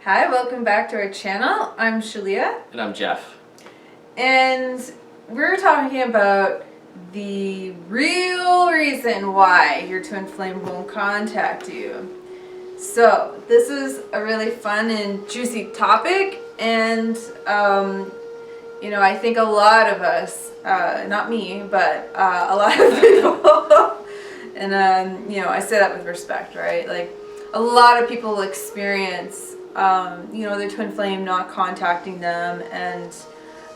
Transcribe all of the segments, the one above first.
Hi, welcome back to our channel. I'm Shaleia. And I'm Jeff. And we're talking about the real reason why your twin flame won't contact you. So, this is a really fun and juicy topic, and I think a lot of us, not me, but a lot of people, and I say that with respect, right? Like, a lot of people experience their twin flame not contacting them, and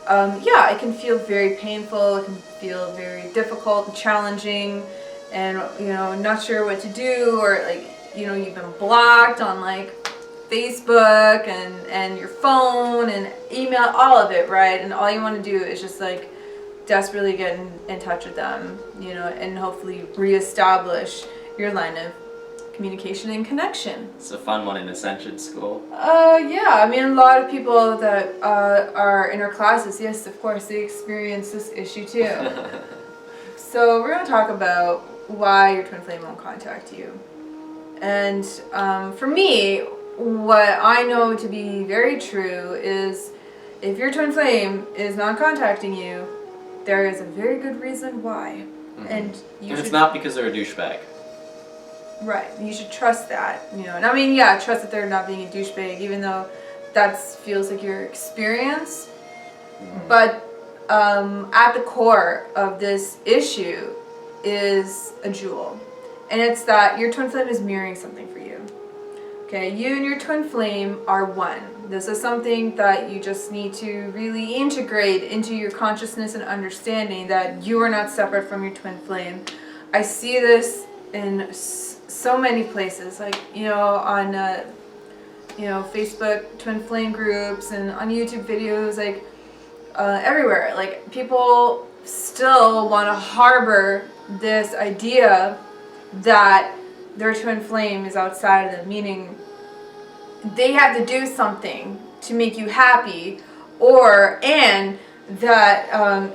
it can feel very painful, it can feel very difficult and challenging, and not sure what to do, or you've been blocked on Facebook and your phone and email, all of it, right? And all you want to do is just desperately get in touch with them, and hopefully reestablish your line of communication and connection. It's a fun one in Ascension school. A lot of people that are in our classes, yes, of course, they experience this issue too. So we're going to talk about why your twin flame won't contact you. And for me, what I know to be very true is if your twin flame is not contacting you, there is a very good reason why. Mm-hmm. And it's not because they're a douchebag. Right, you should trust that, and trust that they're not being a douchebag, even though that feels like your experience. Mm-hmm. But at the core of this issue is a jewel, and it's that your twin flame is mirroring something for you. Okay, you and your twin flame are one. This is something that you just need to really integrate into your consciousness and understanding that you are not separate from your twin flame. I see this in so many places, on Facebook twin flame groups and on YouTube videos, everywhere. People still want to harbor this idea that their twin flame is outside of them, meaning they have to do something to make you happy, and that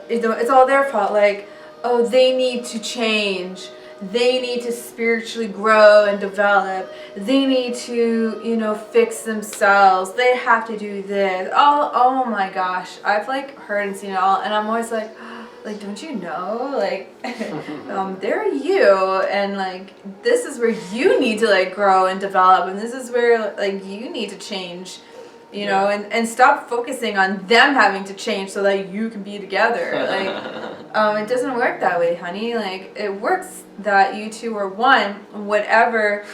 it's all their fault. They need to change. They need to spiritually grow and develop. They need to, fix themselves. They have to do this. Oh my gosh. I've heard and seen it all, and I'm always don't you know? They're you, and this is where you need to grow and develop, and this is where you need to change. And stop focusing on them having to change so that you can be together. It doesn't work that way, honey. It works that you two are one. Whatever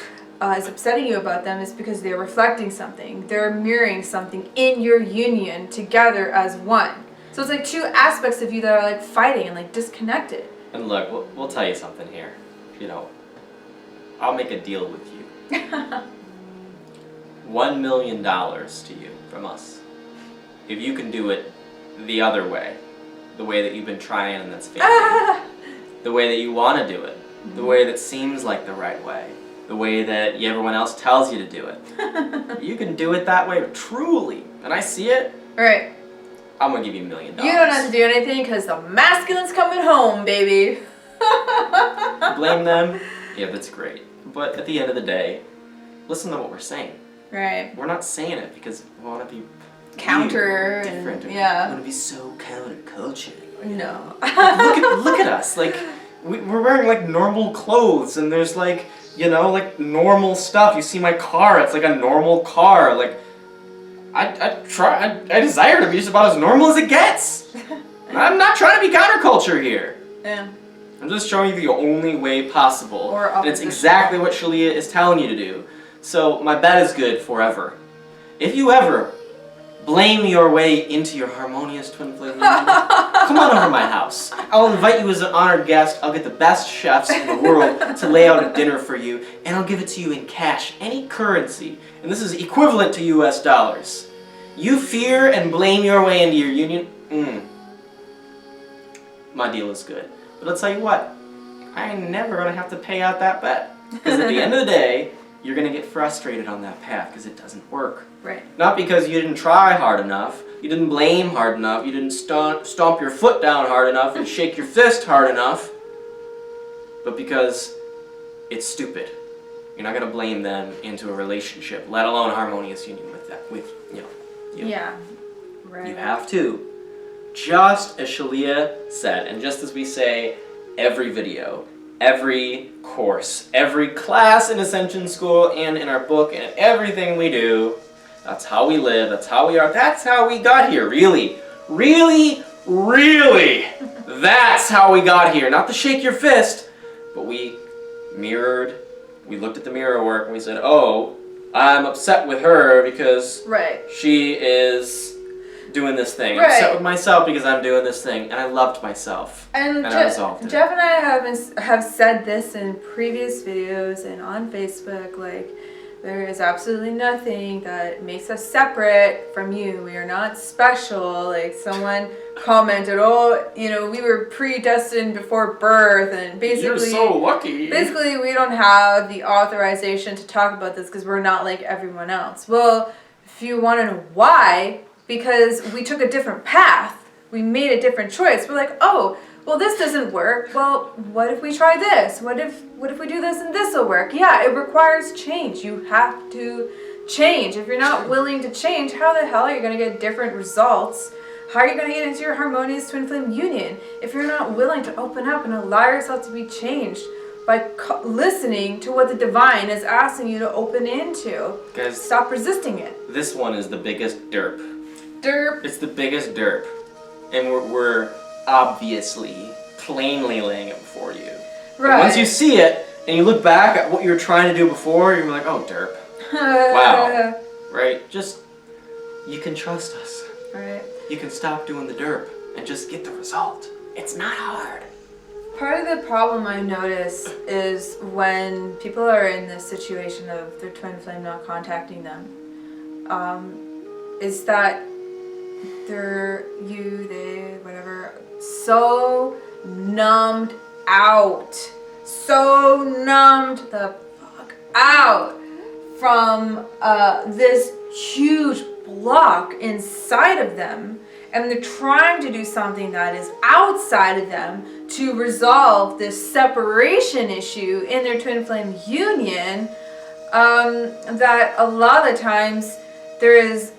is upsetting you about them is because they're reflecting something. They're mirroring something in your union together as one. So it's two aspects of you that are fighting and disconnected. And look, we'll tell you something here. I'll make a deal with you. $1 million to you from us. If you can do it the other way, the way that you've been trying and that's failing, the way that you want to do it, the way that seems like the right way, the way that everyone else tells you to do it. You can do it that way, truly. And I see it. All right. I'm going to give you $1 million. You don't have to do anything because the masculine's coming home, baby. Blame them? Yeah, that's great. But at the end of the day, listen to what we're saying. Right. We're not saying it because we want to be counter different. And, we want to be so counterculture. No. look at us. We're wearing normal clothes, and there's normal stuff. You see my car, it's a normal car. I desire to be just about as normal as it gets. I'm not trying to be counterculture here. Yeah. I'm just showing you the only way possible. Or and it's exactly what Shaleia is telling you to do. So my bet is good forever. If you ever blame your way into your harmonious twin flame union, come on over to my house. I'll invite you as an honored guest. I'll get the best chefs in the world to lay out a dinner for you, and I'll give it to you in cash, any currency. And this is equivalent to US dollars. You fear and blame your way into your union? My deal is good. But I'll tell you what, I ain't never going to have to pay out that bet. Because at the end of the day, you're going to get frustrated on that path because it doesn't work. Right. Not because you didn't try hard enough, you didn't blame hard enough, you didn't stomp your foot down hard enough and shake your fist hard enough, but because it's stupid. You're not gonna blame them into a relationship, let alone harmonious union with that, with you. Yeah, right. You have to. Just as Shaleia said, and just as we say every video, every course, every class in Ascension School and in our book and everything we do, that's how we live, that's how we are, that's how we got here, really, really, really. That's how we got here. Not to shake your fist, but we mirrored, we looked at the mirror work and we said, oh, I'm upset with her because she is doing this thing. I'm upset with myself because I'm doing this thing, and I loved myself. And I resolved it. Jeff and I have said this in previous videos and on Facebook, like, there is absolutely nothing that makes us separate from you. We are not special. Like, someone commented, oh, you know, we were predestined before birth, and basically, you're so lucky. Basically, we don't have the authorization to talk about this because we're not like everyone else. Well, if you want to know why, because we took a different path. We made a different choice. We're like, oh, well, this doesn't work. Well, what if we try this? What if we do this and this will work? Yeah, it requires change. You have to change. If you're not willing to change, how the hell are you going to get different results? How are you going to get into your harmonious twin flame union if you're not willing to open up and allow yourself to be changed by listening to what the divine is asking you to open into? Guys, stop resisting it. This one is the biggest derp. Derp. It's the biggest derp. And we're obviously, plainly laying it before you. Right. But once you see it, and you look back at what you were trying to do before, you're like, oh, derp. Wow. Right? Just, you can trust us. Right. You can stop doing the derp and just get the result. It's not hard. Part of the problem I notice is when people are in this situation of their twin flame not contacting them, is that they, whatever, so numbed out, so numbed the fuck out from this huge block inside of them, and they're trying to do something that is outside of them to resolve this separation issue in their twin flame union, that a lot of times there's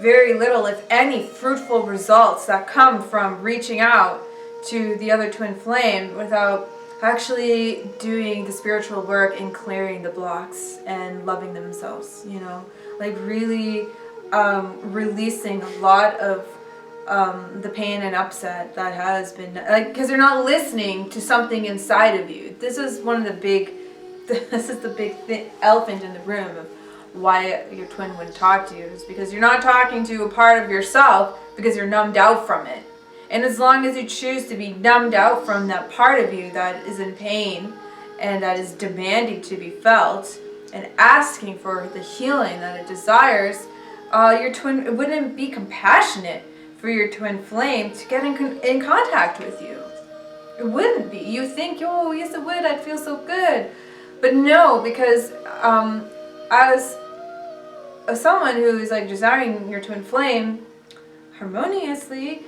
very little, if any, fruitful results that come from reaching out to the other twin flame without actually doing the spiritual work and clearing the blocks and loving themselves, you know, like really releasing a lot of the pain and upset that has been, like, because they're not listening to something inside of you. This is the big elephant in the room of why your twin wouldn't talk to you, is because you're not talking to a part of yourself because you're numbed out from it. And as long as you choose to be numbed out from that part of you that is in pain and that is demanding to be felt and asking for the healing that it desires, your twin, it wouldn't be compassionate for your twin flame to get in contact with you. It wouldn't be. You think, oh, yes it would, I'd feel so good. But no, because as someone who is like desiring your twin flame harmoniously,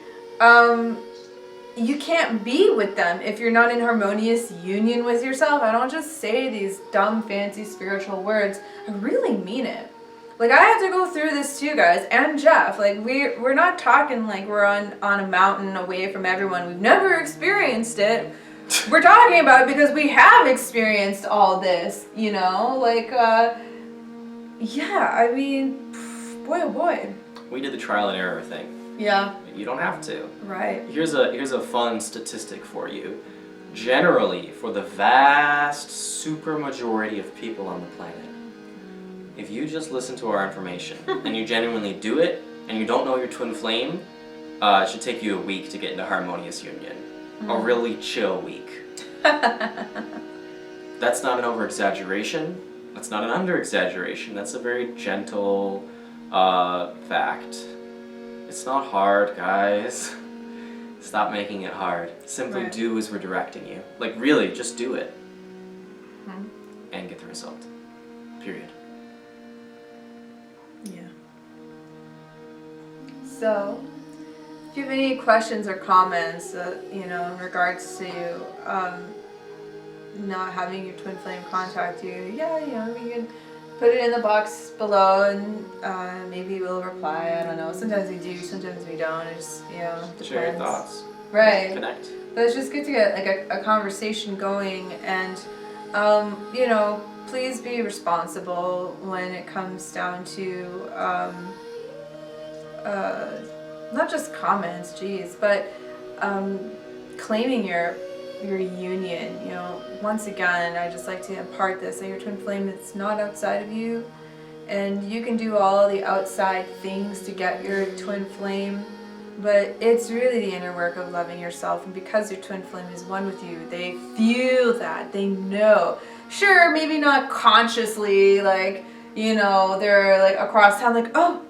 you can't be with them if you're not in harmonious union with yourself. I don't just say these dumb, fancy spiritual words. I really mean it. Like, I have to go through this too, guys, and Jeff. Like, we're not talking like we're on a mountain away from everyone. We've never experienced it. We're talking about it because we have experienced all this, you know? Like, yeah, I mean, boy oh boy. We did the trial and error thing. Yeah. You don't have to. Right. Here's a fun statistic for you. Generally, for the vast super majority of people on the planet, if you just listen to our information and you genuinely do it and you don't know your twin flame, it should take you a week to get into harmonious union. A really chill week. That's not an over-exaggeration. That's not an under-exaggeration. That's a very gentle fact. It's not hard, guys. Stop making it hard. Simply do as we're directing you. Like, really, just do it. And get the result. Period. Yeah. So, if you have any questions or comments, you know, in regards to not having your twin flame contact you, yeah, you know, you can put it in the box below and maybe we'll reply. I don't know. Sometimes we do, sometimes we don't. It just, you know, depends. Share your thoughts. Right. Connect. But it's just good to get like a conversation going, and you know, please be responsible when it comes down to not just comments, geez, but claiming your union. You know, once again, I just like to impart this that your twin flame is not outside of you, and you can do all the outside things to get your twin flame, but it's really the inner work of loving yourself. And because your twin flame is one with you, they feel that, they know. Sure, maybe not consciously, like, you know, they're like across town, like, oh,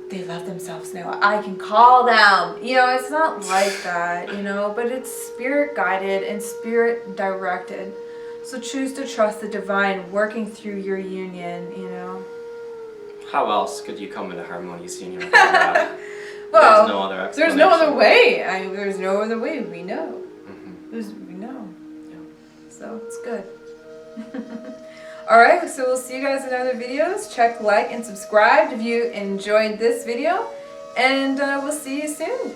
they love themselves now, I can call them. You know, it's not like that, you know, but it's spirit guided and spirit directed. So choose to trust the divine working through your union, you know. How else could you come into harmonious union with God? Well, there's no other explanation. There's no other way. There's no other way. We know. Mm-hmm. We know. Yeah. So it's good. Alright, so we'll see you guys in other videos. Check, like, and subscribe if you enjoyed this video. And we'll see you soon.